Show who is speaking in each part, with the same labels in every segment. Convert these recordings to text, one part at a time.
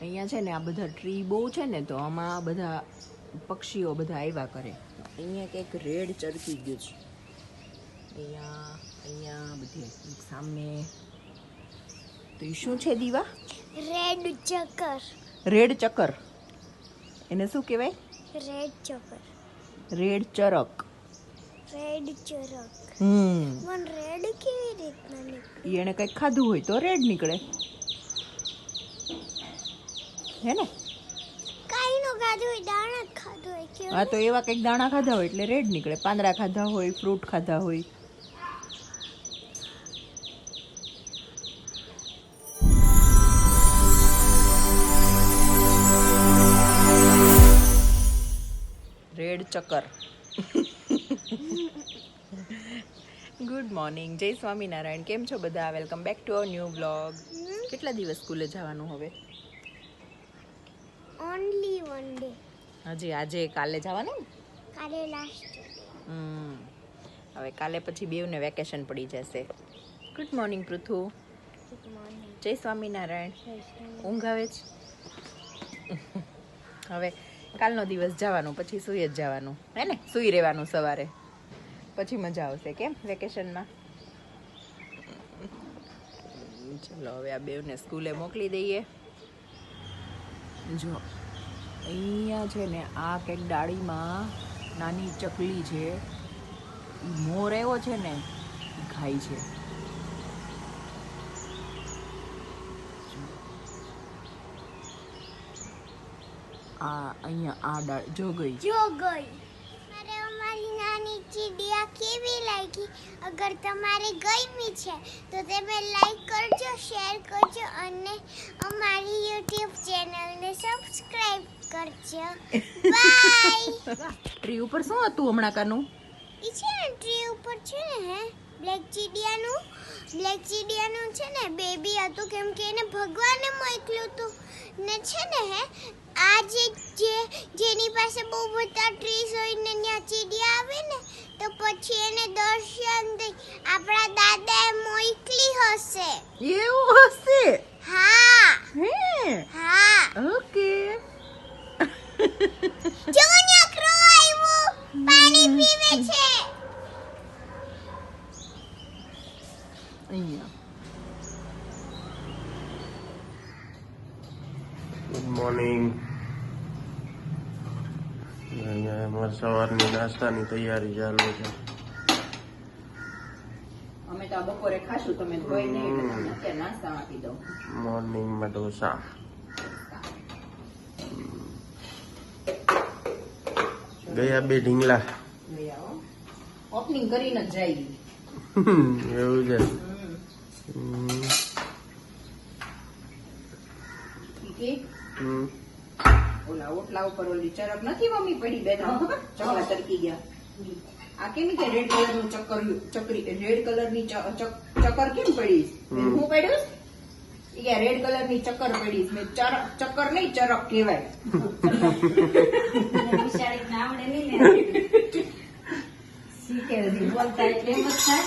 Speaker 1: અહીંયા છે ને આ બધા ટ્રી બહુ છે ને તો આમાં બધા પક્ષીઓ બધા આવ્યા કરે. અહીંયા કંઈક રેડ ચરકી ગયું છે. અહીંયા બધી સામે તો એ શું છે દીવા?
Speaker 2: રેડ ચકર.
Speaker 1: રેડ ચકર એને શું કહેવાય?
Speaker 2: રેડ ચકર.
Speaker 1: રેડ ચરક.
Speaker 2: રેડ ચરક. મન રેડ કેવી રીતના નીકળે?
Speaker 1: એને કંઈક ખાધું હોય તો રેડ નીકળે હે ને?
Speaker 2: કાઈનો ખાધું હોય, દાણા ખાધું હોય કે?
Speaker 1: હા તો એવા કંઈક દાણા ખાધા હોય એટલે રેડ નીકળે. પાંદડા ખાધા હોય, ફ્રૂટ ખાધા હોય. રેડ ચક્કર. ગુડ મોર્નિંગ, જય સ્વામિનારાયણ. કેમ છો બધા? Welcome back to our new vlog. કેટલા દિવસ સ્કૂલે જવાનું હવે?
Speaker 2: Only one day.
Speaker 1: હજી આજે કાલે જવાનું ને?
Speaker 2: કાલે લાસ્ટ.
Speaker 1: હવે કાલે પછી બેવને વેકેશન પડી જશે. Good morning Prithu.
Speaker 2: Good morning.
Speaker 1: જય સ્વામિનારાયણ. ઊંઘ આવે છે? હવે કાલનો દિવસ જવાનું, પછી સૂઈ જ જવાનું હે ને? સૂઈ રહેવાનું સવારે, પછી મજા આવશે. કેમ વેકેશનમાં? ચલો હવે આ બેવને સ્કૂલે મોકલી દઈએ. જો અહીંયા છે ને આ કંઈક ડાળીમાં નાની ચકલી છે, મોર એવો છે ને એ ખાય છે. આ અહીંયા આ ડાળ જો ગઈ.
Speaker 2: મારે અમારી નાની ચીડિયા કેવી લાગી? અગર તમારે ગમી છે તો તમે લાઈક કરજો, શેર કરજો અને અમારી YouTube ચેનલને સબસ્ક્રાઇબ કરજો. બાય.
Speaker 1: ટ્રી ઉપર શું હતું હમણાં કાનું?
Speaker 2: ઈ છે ને ટ્રી ઉપર છે ને હે બ્લેક ચીડિયાનું છે ને બેબી હતું, કેમ કે એને ભગવાને મોકલ્યું હતું ને છે ને હે આ જેની પાસે બહુ બધા ટ્રીઝ હોય ને ત્યાં ચીડિયા આવે ને તો પછી એને દર્શન દે. આપણા દાદાએ મોકલી હશે.
Speaker 1: એવું હશે?
Speaker 2: હા.
Speaker 1: હે
Speaker 2: હા.
Speaker 1: ઓકે.
Speaker 2: જો ન્યાકરો આવ્યો, પાણી પીવે છે.
Speaker 1: અહીંયા
Speaker 3: ગુડ મોર્નિંગ. અમારે સવારની નાસ્તાની તૈયારી ચાલુ છે.
Speaker 1: અમે તો બપોરે ખાશું, તમે કોઈ નહીં એટલે તમને અત્યારે નાસ્તા આપી દઉં.
Speaker 3: મોર્નિંગમાં ઢોસા. ગયા બે ઢીંગલા.
Speaker 1: લઈ આવો. ઓપનિંગ કરીને જ જાય.
Speaker 3: એવું છે.
Speaker 1: ઓલા ઓટલા ઉપર ઓલી ચરક નથી મમ્મી પડી બે ત્રણ ચકલા તરકી ગયા. આ કેમ કે રેડ કલર નું ચકરી રેડ કલર ની ચક્કર કેમ પડી? હું પડ્યું કે રેડ કલર ની ચક્કર પડી. મેં ચક્કર નહીં ચરક કહેવાય. આવડે નહીં ને શીખે બોલતા એટલે એમ જ થાય.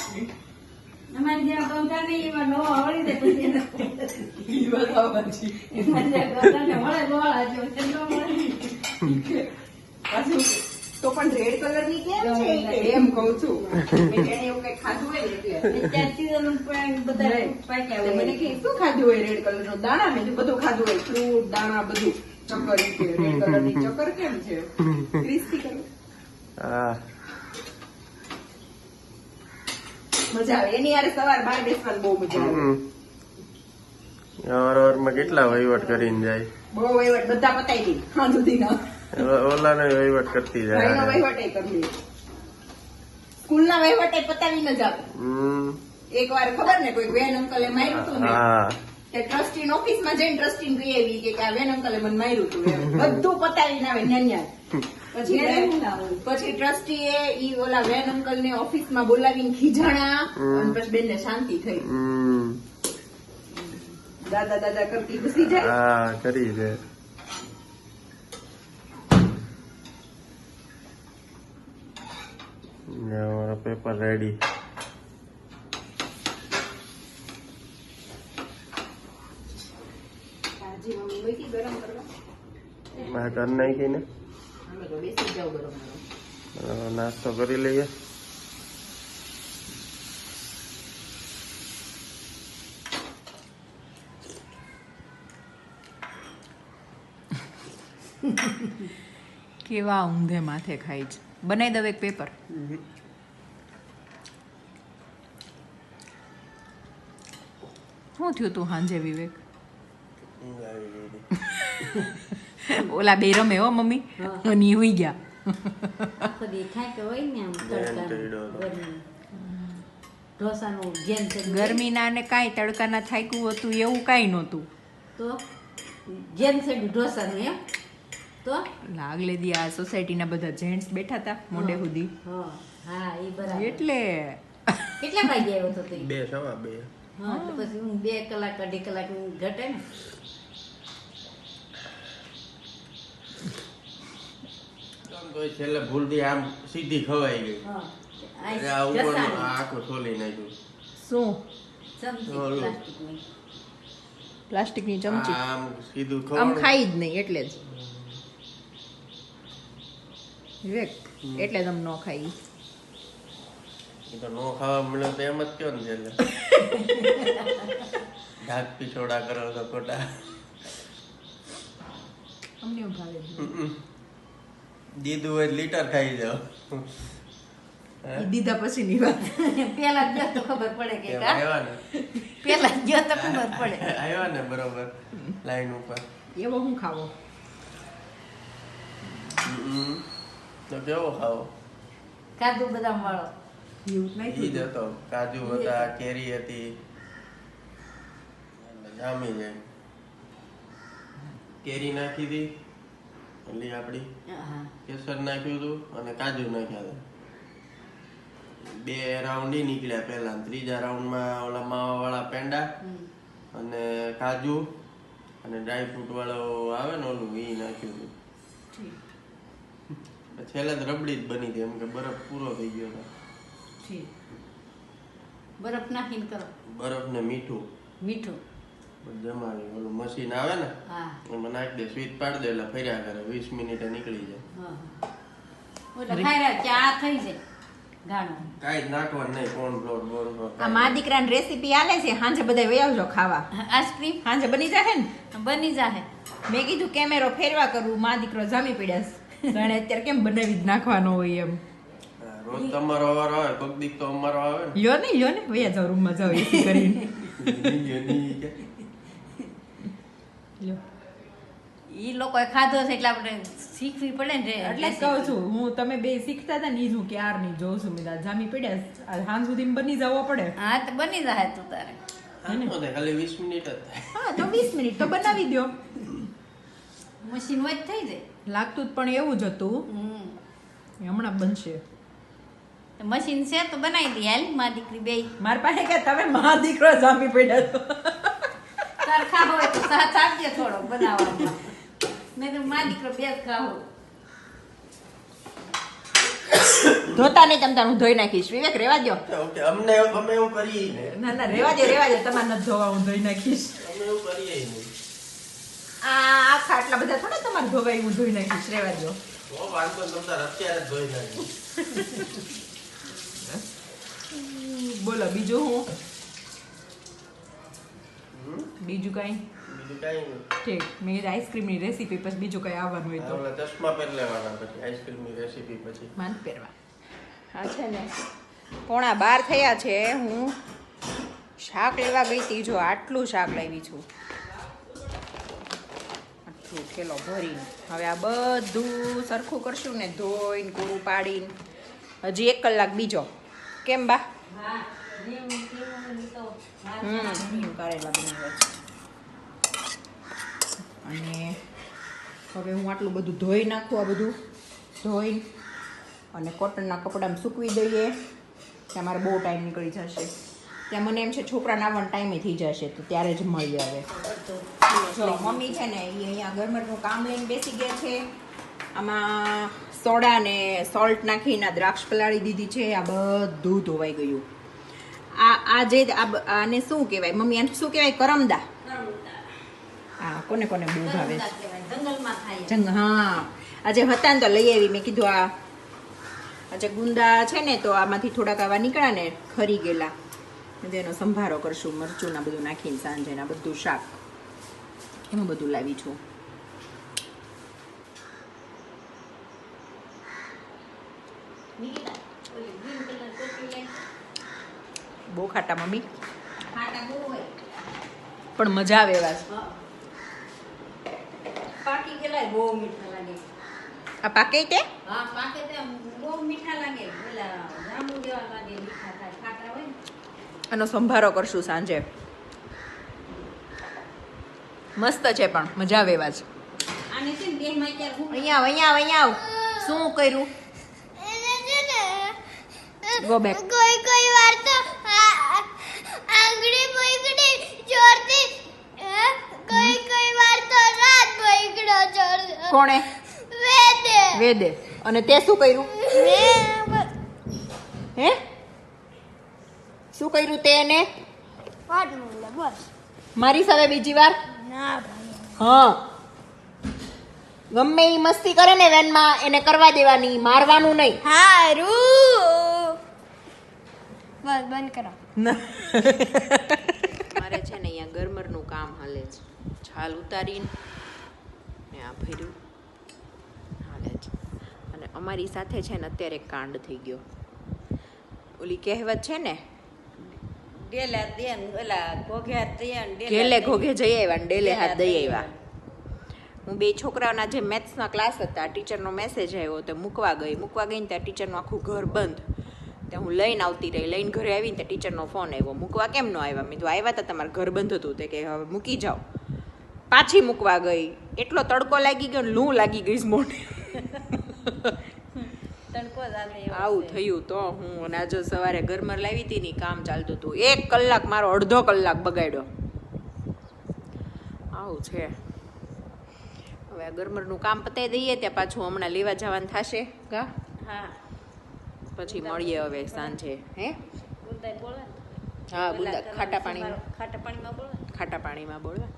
Speaker 1: અમારી જ્યાં બોલતા નહીં એમાં નો આવડી દે પછી તો પણ રેડ કલર ની કેમ છે એમ કઉ છું. એને એવું કઈ ખાધું હોય એટલે મને કે શું ખાધું હોય? રેડ કલર નો દાણા. મેં બધું ખાધું હોય, ફ્રૂટ દાણા બધું. ચક્કર છે રેડ કલર ની ચક્કર કેમ છે? ક્રિસ્પી કરું.
Speaker 3: હા,
Speaker 1: મજા આવે એની યાર. સવાર બાર બેસવાની બહુ મજા આવે.
Speaker 3: અવારવારમાં કેટલા વહીવટ કરીને જાય.
Speaker 1: બહુ વહીવટ બધા પતાવી દઈ હા સુધીના.
Speaker 3: ઓલાનો વહીવટ કરતી
Speaker 1: ભાઈનો
Speaker 3: જાય.
Speaker 1: વહીવટ કરી લે. સ્કૂલ ના વહીવટ પતાવીને જ આવે. એક વાર ખબર ને કોઈ વેન અંકલે માર્યું હતું ને
Speaker 3: હા,
Speaker 1: કે ટ્રસ્ટી ઓફિસ માં જઈને ટ્રસ્ટી કહી આવી કે આ વેન અંકલે મને માર્યું હતું. બધું પતાવીને આવે ન્યા. પછી ટ્રસ્ટી એ ઈ ઓલા વેન અંકલ ને ઓફિસ માં બોલાવીને ખીજાણા અને પછી બેન ને શાંતિ થઈ. દાદા દાદા કરતી ઘૂસી જાય.
Speaker 3: હા કરી છે. અમારા પેપર રેડી.
Speaker 1: હજી મમ્મી મૂકી ગરમ કરવા.
Speaker 3: મારે ઘર નાખીને
Speaker 1: અમે તો બેસી જાવ ગરમ ગરમ.
Speaker 3: નાસ્તો કરી લઈએ.
Speaker 4: કેવા ઊંધે માથે ખાઈ છે. બનાવી દઉં એક પેપર. શું થયું તું હાંજે વિવેક? ઓલા બે રમે હો મમ્મી અને ઈ હુઈ ગયા.
Speaker 5: આખો દી થાકે હોય ને આમ તડકાનું ગરમી. ઢોસાનું જેમ તેમ
Speaker 4: ગરમીના ને કાંઈ તડકાના થાક્યું હતું એવું કાંઈ નહોતું.
Speaker 5: તો જેમ છે ઢોસાનું એમ તો
Speaker 4: આગલે દી આ સોસાયટીના બધા જેન્ટ્સ બેઠા હતા મોડે સુધી
Speaker 5: હા એ બરાબર.
Speaker 4: એટલે
Speaker 5: કેટલા વાગે આવ્યો હતો તે?
Speaker 3: 2 સવા 2.
Speaker 5: હા તો પછી હું 2 કલાક 2.5 કલાક ઘટે ને.
Speaker 3: છેલ્લે ભૂલથી આમ સીધી ખવાઈ ગઈ.
Speaker 5: હા
Speaker 3: એટલે આ ઉપરનું આખું છોલી નાખ્યું.
Speaker 4: શું
Speaker 5: ચમચી
Speaker 3: ઓલું.
Speaker 5: પ્લાસ્ટિકની.
Speaker 4: પ્લાસ્ટિકની ચમચી
Speaker 3: આમ સીધું
Speaker 4: આમ
Speaker 3: ખવાનું.
Speaker 4: ખાઈ જ નહીં એટલે જ વિવેક એટલે જ આમ ન ખાઈ.
Speaker 3: એ તો નો ખાવા મળે તો એમ જ કયો ને છેલ્લે. ઢાક પીછોડા કરો તો ખોટા.
Speaker 4: અમને એવું ભાવે જ નહીં.
Speaker 3: દીધું હોય લીટર ખાઈ જાવ.
Speaker 4: ઈ દીધા પછીની વાત.
Speaker 5: પેલા જ ગયો તો ખબર પડે કે
Speaker 3: એમ
Speaker 5: કા
Speaker 3: આવ્યા ને
Speaker 5: પેલા જ ગયો તો ખબર પડે.
Speaker 3: આવ્યા ને બરોબર લાઈન ઉપર.
Speaker 4: એવો હું ખાવો
Speaker 3: તો કેવો ખાવો?
Speaker 5: કાજુ બદામ વાળો.
Speaker 4: એવું જ
Speaker 3: ઈ જ
Speaker 4: નહીં
Speaker 3: હતો. કાજુ હતા, કેરી હતી, જામી જાય. કેરી નાખી હતી એટલે આપડી
Speaker 5: હા
Speaker 3: કેસર નાખ્યું હતું અને કાજુ નાખ્યા હતા. 2 રાઉન્ડ ઈ નીકળ્યા પહેલા. ત્રીજા રાઉન્ડમાં ઓલા માવા વાળા પેંડા અને કાજુ અને ડ્રાય ફ્રૂટ વાળો આવે ને ઓલું ઈ નાખ્યું હતું. છેલ્લે તો રબડી જ બની હતી એમ કે બરફ પૂરો થઈ ગયો હતો.
Speaker 5: બરફ નાખીને કરો.
Speaker 3: બરફ ને મીઠું
Speaker 5: મીઠું.
Speaker 3: જમાવી ઓલું મશીન આવે ને
Speaker 5: હા
Speaker 3: એમાં નાખી દે, સ્વીચ પાડી દે એટલે ફર્યા કરે. 20 મિનિટે નીકળી જાય.
Speaker 5: હા ઓલા ખાયરા ચા થઈ જાય ગાણો.
Speaker 3: કાંઈ જ નાખવાનું નહીં. કોર્નફ્લોર બોર્નફ્લોર
Speaker 4: આ મા દીકરાને રેસીપી આલે છે હાંજે બધા વહી આવજો ખાવા.
Speaker 5: આઈસ્ક્રીમ
Speaker 4: હાંજે બની જાય ને.
Speaker 5: બની જાહે.
Speaker 4: મેં કીધું કેમેરો ફેરવા કરું મા દીકરો જામી પડ્યા છે. જાણે અત્યારે કેમ બનાવી જ નાખવાનો હોય એમ.
Speaker 3: રોજ તમારો વારો આવે, કોક દીક તો અમારો આવે ને.
Speaker 4: લ્યો ને વયા જાવ રૂમમાં જાવ એસી કરીને. લ્યો
Speaker 5: ઈ લોકોએ ખાધો છે એટલે આપણે શીખવી પડે ને.
Speaker 4: એટલે જ કહું છું હું તમે બે શીખતા હતા ને ઈ જ હું ક્યાર ની જોઉં છું મેં જામી પડ્યા છે. આ હાંજ સુધી બની જવો પડે.
Speaker 5: હા તો બની જાહે તું તારે.
Speaker 3: આનો તો ખાલી 20 મિનિટ જ થાય.
Speaker 4: હા તો 20 મિનિટ તો બનાવી દો.
Speaker 5: મશીન હોય જ થઈ જાય.
Speaker 4: લાગતું જ પણ એવું જ હતું. હમણાં બનશે.
Speaker 5: તો મશીન છે તો બનાવી દઈએ હાલ માં દીકરી બે.
Speaker 4: મારી પાસે કે તમે મા દીકરો જામી પડ્યા તો
Speaker 5: તાર ખાવો હોય તો સાથ આપજે થોડો બનાવવામાં. નહીં તો માં દીકરો બે જ ખાવો.
Speaker 4: ધોતા નહીં તમ તાર હું ધોઈ નાખીશ. વિવેક રેવા દો.
Speaker 3: ઓકે અમે એવું કરીએ ને.
Speaker 4: ના ના રેવા દે તમારે નથી ધોવા હું ધોઈ નાખીશ.
Speaker 3: અમે એવું કરીએ ને.
Speaker 4: આ આખા આટલા બધા થોડા તમારે ધોવાય હું ધોઈ નાખીશ. રેવા દો.
Speaker 3: તો વાંધો નહીં, તમ તાર અત્યારે જ ધોઈ નાખી.
Speaker 4: બોલો બીજું હું બીજું કઈ
Speaker 3: બીજું કાંઈ નહીં.
Speaker 4: ઠીક મેં કીધું આઈસ્ક્રીમની રેસીપી પછી બીજું કઈ આવવાનું હોય તો
Speaker 3: ઓલા ચશ્મા પહેરી લેવાના પછી આઈસ્ક્રીમની રેસીપી પછી.
Speaker 4: માન પહેરવા. હા છે ને 11:15 થયા છે. હું શાક લેવા ગઈ હતી. જો આટલું શાક લાવી છું. આટલું થેલો ભરીને. હવે આ બધું સરખું કરશું ને ધોઈને કોરું પાડીને. હજી 1 કલાક બીજો. કેમ બા?
Speaker 5: હા તો
Speaker 4: કારેલા બનાવ્યા છે. અને હવે હું આટલું બધું ધોઈ નાખું. આ બધું ધોઈ અને કોટનના કપડામાં સૂકવી દઈએ. ત્યાં મારે બહુ ટાઈમ નીકળી જશે. ત્યાં મને એમ છે છોકરાને આવવાનો ટાઈમે થઈ જશે તો ત્યારે જ મળીએ. હવે જો મમ્મી છે ને એ અહીંયા ગરમરનું કામ લઈને બેસી ગયા છે. આમાં સોડા ને સોલ્ટ નાખીને દ્રાક્ષ પલાળી દીધી છે. આ બધું ધોવાઈ ગયું. આ જે આને શું કહેવાય મમ્મી? આને શું કહેવાય? કરમદા. આ કોને કોને બહુ ભાવે
Speaker 5: તરબૂચ કહેવાય, જંગલમાં થાય.
Speaker 4: હા આજે હતા ને તો લઈ આવી મેં કીધું આજે ગુંદા છે ને તો આમાંથી થોડાક આવા નીકળ્યા ને ખરી ગયેલા એટલે એનો સંભારો કરશું મરચું ના બધું નાખીને સાંજે ના બધું શાક એમાં બધું લાવી છું.
Speaker 5: નિકિતા, ઓલી green colour ટોપી લઈ.
Speaker 4: બહુ ખાટા મમ્મી
Speaker 5: ખાટા બહુ હોય.
Speaker 4: પણ મજા આવે એવા છે.
Speaker 5: હા. પાકી ગયેલા બહુ મીઠા લાગે.
Speaker 4: આ પાકે તે
Speaker 5: હા, પાકે તો બહુ મીઠા લાગે. પેલા જાંબુ જેવા લાગે, મીઠા થાય. ખાટા હોય ને.
Speaker 4: આનો સંભારો કરશું સાંજે. મસ્ત છે પણ મજા આવે એવા છે.
Speaker 5: આને છે ને દેહમાં અત્યારે હું
Speaker 4: અહીંયા આવ શું કર્યું
Speaker 2: એને છે ને
Speaker 4: Go back.
Speaker 2: કોઈ વાર તો આંગળી પકડી જોરથી કોઈ વાર તો રાત પકડ્યો જોર
Speaker 4: કોણે
Speaker 2: વેદે
Speaker 4: વેદે અને તે શું કર્યું હે શું કર્યું તે એને
Speaker 2: બસ
Speaker 4: મારી સાથે બીજી વાર
Speaker 2: ના ભાઈ
Speaker 4: હા ગમે ઈ મસ્તી કરે ને વેનમાં એને કરવા દેવાની મારવાનું નહીં
Speaker 2: હારું બસ બંધ કરો
Speaker 4: મારે છે ને અહીંયા ગરમરનું કામ હાલે છે છાલ ઉતારીને ને આ ભર્યું હાલે છે અને અમારી સાથે છે ને અત્યારે એક કાંડ થઈ ગયો ઓલી કહેવત છે ને
Speaker 5: ડેલા દેન ઓલા ઘોઘ્યા દેન
Speaker 4: ઘેલે ઘોઘે જઈ આવ્યા ને ડેલે હાથ દઈ આવ્યા હું બે છોકરાઓના જે મેથ્સના ક્લાસ હતા ટીચરનો મેસેજ આવ્યો તો મૂકવા ગઈ ને ત્યાં ટીચરનું આખું ઘર બંધ ત્યાં હું લઈને આવતી રહી લઈને ઘરે આવીને ત્યાં ટીચરનો ફોન આવ્યો મૂકવા કેમ ન આવ્યા મેં તો આવ્યા હતા તમારું ઘર બંધ હતું તે કે હવે મૂકી જાઓ પાછી મૂકવા ગઈ એટલો તડકો લાગી ગયો ને લૂ લાગી ગઈ મોઢે
Speaker 5: તડકો જ આવે એવો
Speaker 4: આવું
Speaker 5: છે.
Speaker 4: થયું તો હું અને આજે સવારે ગરમર લાવી હતી ને કામ ચાલતું હતું 1 કલાક મારો અડધો કલાક બગાડ્યો આવું છે હવે આ ગરમરનું કામ પતાવી દઈએ ત્યાં પાછું હમણાં લેવા જવાનું થશે કા
Speaker 5: હા
Speaker 4: પછી મળીએ હવે સાંજે હે
Speaker 5: ગુંદાય બોલે ને.
Speaker 4: હા
Speaker 5: પેલા
Speaker 4: ગુંદા
Speaker 5: કરવાનું
Speaker 4: ખાટા પાણીમાં
Speaker 5: સંભારો ખાટા પાણીમાં બોલે ને.
Speaker 4: ખાટા પાણીમાં બોલવા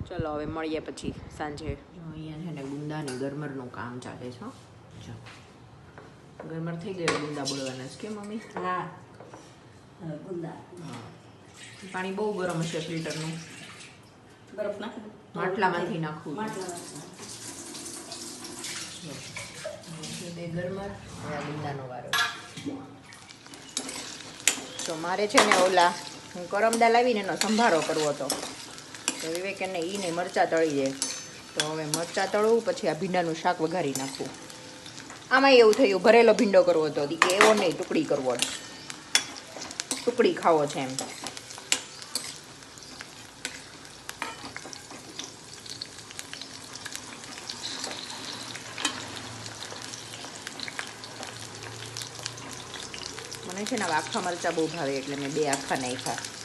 Speaker 4: ચલો હવે મળીએ પછી સાંજે જો અહીંયા છે ને ગુંદાની ગરમરનું કામ ચાલે છે હો. જો ગરમર થઈ ગયો ગુંદા બોલવાના છે કે મમ્મી
Speaker 5: હા હવે ગુંદા
Speaker 4: હા પાણી બહુ ગરમ હશે ફિલ્ટરનું
Speaker 5: બરફ નાખી દો.
Speaker 4: માટલામાંથી નાખવું
Speaker 5: માટલામાંથી.
Speaker 4: બે ગરમર હવે આ ગુંદાનો વારો તો મારે છે ને ઓલા હું કરમદા લાવીને એનો સંભારો કરવો હતો તો વિવેક એને ઈ ને મરચાં તળી દે તો હવે મરચાં તળવું પછી આ ભીંડાનું શાક વઘારી નાખવું આમાં એવું થયું ભરેલો ભીંડો કરવો હતો દી કે એવો નહીં ટુકડી કરવો ટુકડી ખાવો છે એમ મને છે ને આવા આખા મરચાં બહુ ભાવે એટલે મેં 2 આખા નાખ્યા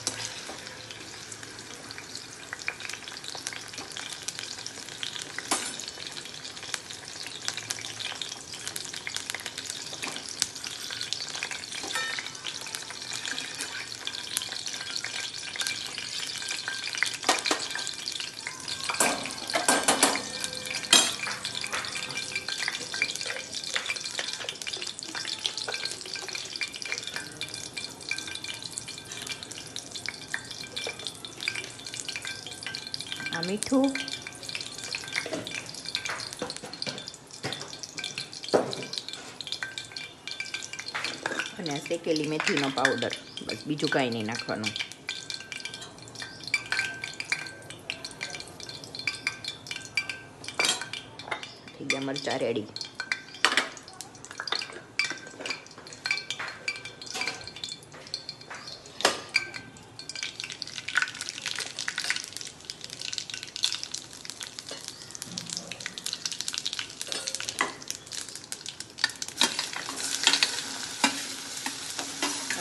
Speaker 4: આ મીઠું અને આ શેકેલી મેથીનો પાવડર બસ બીજું કાંઈ નહીં નાખવાનું થઈ ગયા મરચાં રેડી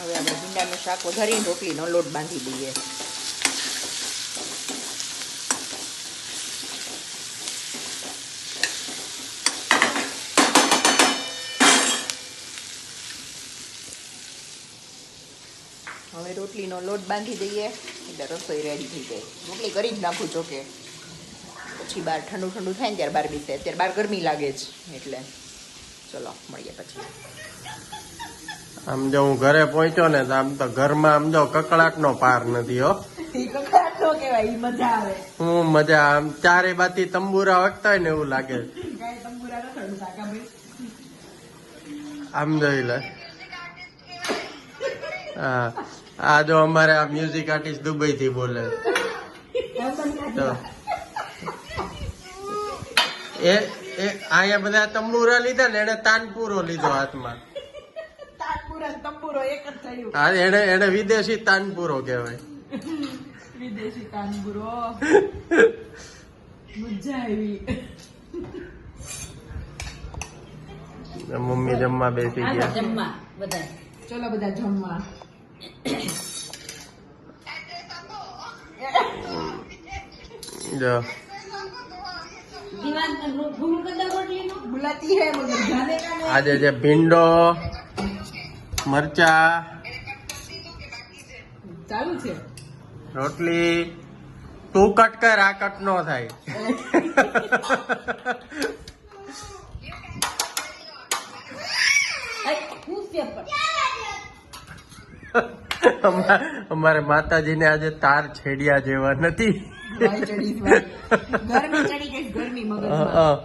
Speaker 4: હવે આપણે ભીંડાનું શાક વઘારીને રોટલીનો લોટ બાંધી દઈએ હવે રોટલીનો લોટ બાંધી દઈએ એટલે રસોઈ રેડી થઈ જાય રોટલી કરી જ નાખું જોકે પછી બહાર ઠંડુ ઠંડુ થાય ને ત્યારે બહાર બેસે. અત્યારે બહાર ગરમી લાગે છે એટલે ચલો મળીએ પછી.
Speaker 3: આમ જો હું ઘરે પહોંચ્યો ને તો આમ તો ઘરમાં આમ જો કકળાટ નો પાર નથી હો.
Speaker 4: મજા આવે.
Speaker 3: હું મજા આમ ચારે બાજુ તંબુરા વાગતા હોય ને એવું લાગે. આમ જોઈ લે. હા આ જો અમારે આ મ્યુઝિક આર્ટિસ્ટ દુબઈ થી બોલે. તો એ અહીંયા બધા તંબુરા લીધા ને એને તાનપુરો લીધો હાથમાં.
Speaker 4: તંબુરો એક જ થયું.
Speaker 3: હા એને વિદેશી તાનપુરો કહેવાય.
Speaker 4: વિદેશી તાનપુરો. મજા આવી.
Speaker 3: મમ્મી જમવા બેસી ગયા.
Speaker 5: જમવા બધા.
Speaker 4: ચલો બધા જમવા.
Speaker 3: જો
Speaker 5: દીવાન ભૂલ કદા રોટલી નો
Speaker 4: बुलाती है मगर जाने का नहीं.
Speaker 3: આજે જે ભીંડો મરચા
Speaker 4: ચાલુ છે.
Speaker 3: રોટલી તું કટ કર આ કટ નો થાય. અમારે માતાજીને આજે તાર છેડિયા જેવા નથી.
Speaker 4: ગરમી ચડી ગઈ. ગરમી મગજમાં.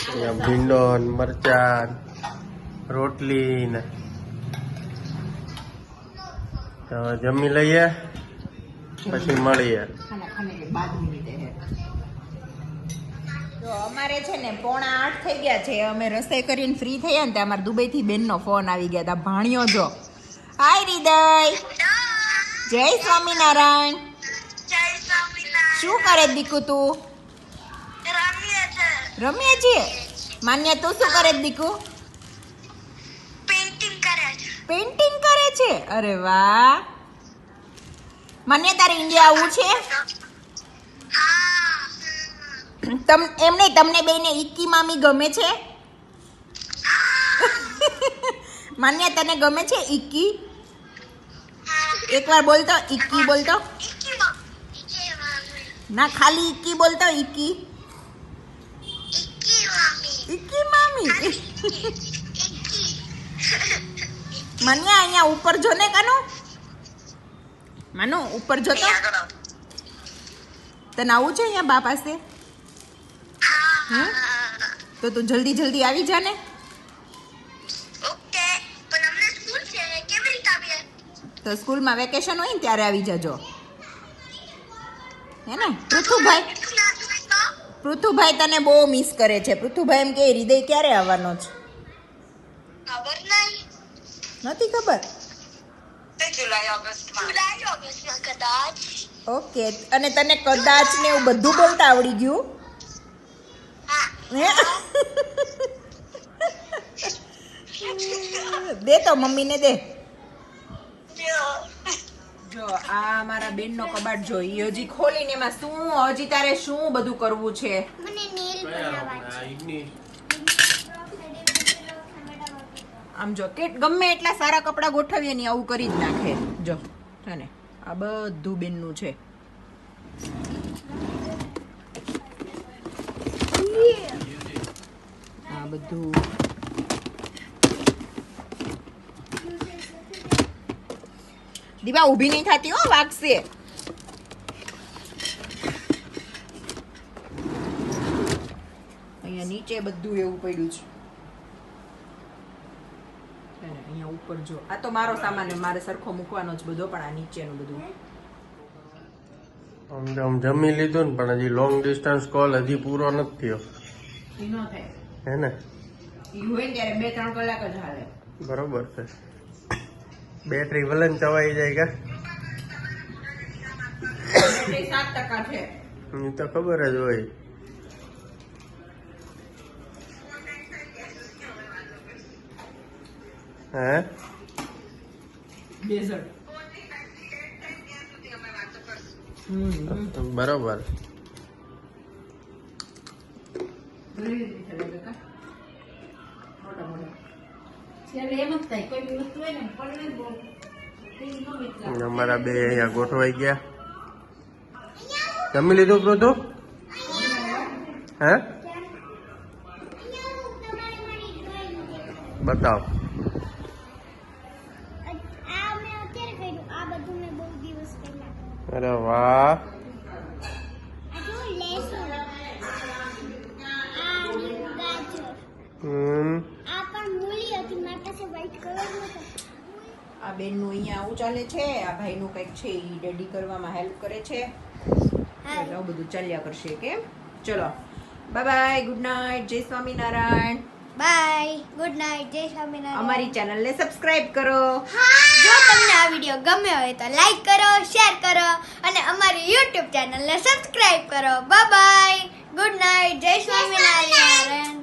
Speaker 3: અહીંયા ભીંડો ને મરચા ને રોટલી ને તો જમી લઈએ પછી મળીએ.
Speaker 4: ખાને કે બાદ મિનિટે હે. તો અમારે છે ને 7:45 થઈ ગયા છે. અમે રસોઈ કરીને ફ્રી થયા ને ત્યાં અમારા દુબઈથી બેનનો ફોન આવી ગયા હતા. ભાણિયો જો. હાય હૃદય. જય સ્વામિનારાયણ. શું કરે દીકુ તું? રમીએ છીએ. માન્ય તું શું કરે દીકુ? પેઇન્ટિંગ કરે છે. અરે વાહ. માન્ય તારે ઇન્ડિયા આવવું છે? એમ નહીં, તમને બેને ઇક્કી મામી ગમે છે? માન્ય તને ગમે છે ઇક્કી? એકવાર બોલતો ઇક્કી બોલતો. ના ખાલી ઇક્કી બોલતો. ઇક્કી ઇક્કી મામી. માન્યા અહીંયા ઉપર જો ને કાનો. માનો ઉપર જો તો. તને આવું છે અહીંયા બા પાસે? તો તું જલ્દી જલ્દી આવી જા ને. તો સ્કૂલમાં વેકેશન હોય ને ત્યારે આવી જજો હે ને. પૃથુભાઈ તને બહુ મિસ કરે છે. પૃથુભાઈ એમ કે હૃદય ક્યારે આવવાનો છે? નથી ખબર. ઓકે. અને તને કદાચ ને એવું બધું બોલતા આવડી ગયું? દે તો મમ્મીને દે. જો આ મારા બેનનો કબાટ જો. ઈ હજી ખોલીને એમાં શું હજી તારે શું બધું કરવું છે?
Speaker 2: મને નેલ બનાવવા છે.
Speaker 4: આમ જો કે ગમે એટલા સારા કપડાં ગોઠવીએ ને આવું કરી જ નાખે. જો છે ને આ બધું બેનનું છે. આ બધું દીવા ઊભી નહીં થતી હો, વાગશે. અહીંયા નીચે બધું એવું પડ્યું છે. અહીંયા ઉપર જો આ તો મારો સામાન મારે સરખો મૂકવાનો જ બધો, પણ આ નીચેનું બધું
Speaker 3: આમ જમી લીધું ને પણ હજી લોંગ ડિસ્ટન્સ કોલ હજી પૂરો નથી થયો.
Speaker 4: ઈ ન થાય
Speaker 3: હે ને?
Speaker 4: ઈ હોય ને ત્યારે 2-3 કલાક જ હાલે.
Speaker 3: બરોબર છે. બેટરી વલન ચવાઈ જાય કે?
Speaker 4: બેટરી 7% છે.
Speaker 3: એ તો ખબર જ હોય. હે?
Speaker 4: ડેઝર્ટ.
Speaker 3: બરોબર.
Speaker 5: છેલ્લે એમ જ થાય કોઈ બી વસ્તુ હોય ને પડે ને બહુ
Speaker 3: અમારા બે અહીંયા ગોઠવાઈ ગયા. જમી લીધું પૃથુ? હે? બતાવ.
Speaker 2: આ મેં અત્યારે કર્યું, આ બધું મેં બહુ દિવસ પહેલા.
Speaker 3: અરે વાહ.
Speaker 2: આ જો લહેસુન, આ લીલું ગાજર, આ પણ મૂલી હતી, મારી પાસે વ્હાઈટ કલર નતો.
Speaker 4: આ બેનનું અહીંયા આવું ચાલે છે, આ ભાઈનું કંઈક છે એ રેડી કરવામાં હેલ્પ કરે છે. એટલે આવું બધું ચાલ્યા કરશે કેમ. ચલો બાય બાય, ગુડ નાઇટ, જય સ્વામિનારાયણ.
Speaker 2: બાય, ગુડ નાઇટ, જય સ્વામિનારાયણ.
Speaker 4: અમારી ચેનલને સબસ્ક્રાઇબ કરો.
Speaker 2: જો તમને આ વિડિયો ગમ્યો હોય તો લાઈક કરો, શેર કરો અને અમારી YouTube ચેનલને સબસ્ક્રાઇબ કરો. બાય બાય, ગુડ નાઇટ, જય સ્વામિનારાયણ.